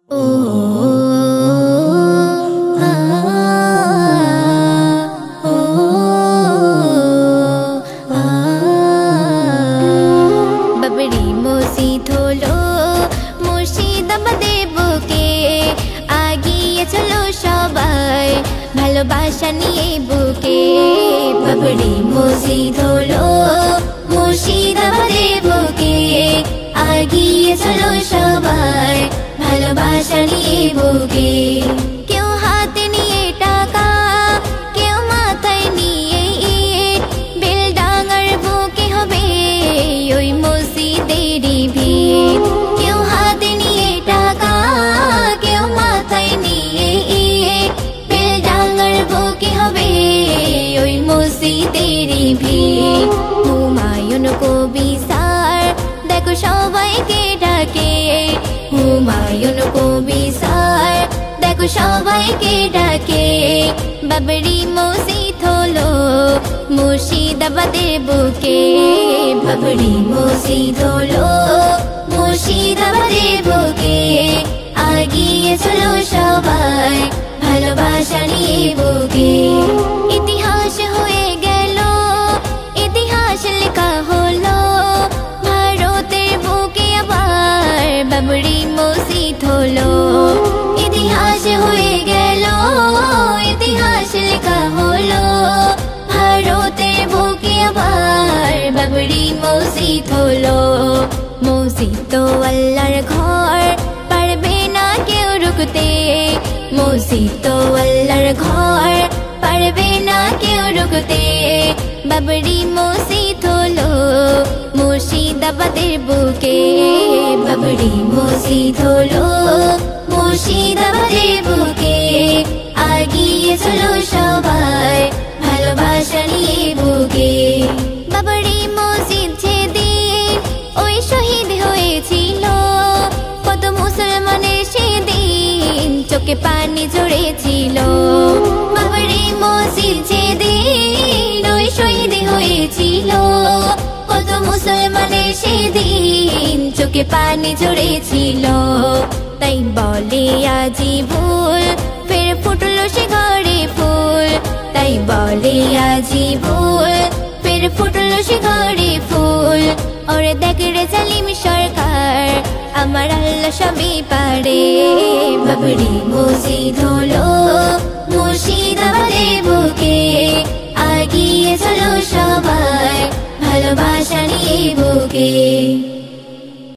বাবরি মসজিদ হলো মুর্শিদাবাদের বুকে, আগিয়ে চলো সবাই ভালোবাসা নিয়ে বুকে। বাবরি মসজিদ হলো মুর্শিদাবাদের বুকে, আগিয়ে চলো সবাই ভালোবাসা নিয়ে বুকে। কেউ হাতে নিয়ে টাকা, কেউ মাথায় নিয়ে ইট, বেলডাঙার বুকে হবে ওই মসজিদেরই ভিড়। কেউ হাতে নিয়ে টাকা, কেউ মাথায় নিয়ে ইট, বেলডাঙার বুকে হবে ওই মসজিদেরই ভিড়। হুমায়ুন কবি স্যার দেখো সবাইকে ডাকে, হুমায়ুন কবি স্যার দেখো সবাইকে ডাকে। বাবরি মসজিদ হলো মুর্শিদাবাদের বুকে, বাবরি মসজিদ হলো মুর্শিদাবাদের বুকে, আগিয়ে চলো সবাই ভালোবাসা নিয়ে বুকে। ইতিহাস হয়ে গেল, ইতিহাস লেখা হলো ভারতের বুকে আবার বাবরি মসজিদ হলো। ইতিহাস হয়ে গেল, ইতিহাস লেখা হলো ভারতের বুকে আবার বাবরি মসজিদ হলো। মসজিদ তো আল্লাহর ঘর, পারবে না কেউ রুখতে, মসজিদ তো আল্লাহর ঘর, পারবে না কেউ রুখতে। বাবরি মসজিদ হলো মুর্শিদাবাদের বুকে, বাবরি মসজিদ হলো মুর্শিদাবাদের বুকে, আগিয়ে চলো সবাই ভালোবাসা নিয়ে বুকে। বাবরি মসজিদ যেদিন ওই শহীদ হয়েছিল, কত মুসলমানের সেদিন চোখে পানি ঝরেছিল। বাবরি মসজিদ যেদিন ওই শহীদ হয়েছিল, কত মুসলমানের সেদিন চোখে পানি ঝরেছিল। তাই বলে আজি ভুল, ফের ফুটলো সে ঘরে ফুল। তাই বলে আজি ভুল, ফের ফুটলো সে ঘরে ফুল। ওরে দেখ রে জালিম সরকার, আমার আল্লাহ সবই পারে। বাবরি মসজিদ হলো মুর্শিদাবাদের বুকে, আগিয়ে চলো সবাই ভালোবাসা নিয়ে বুকে।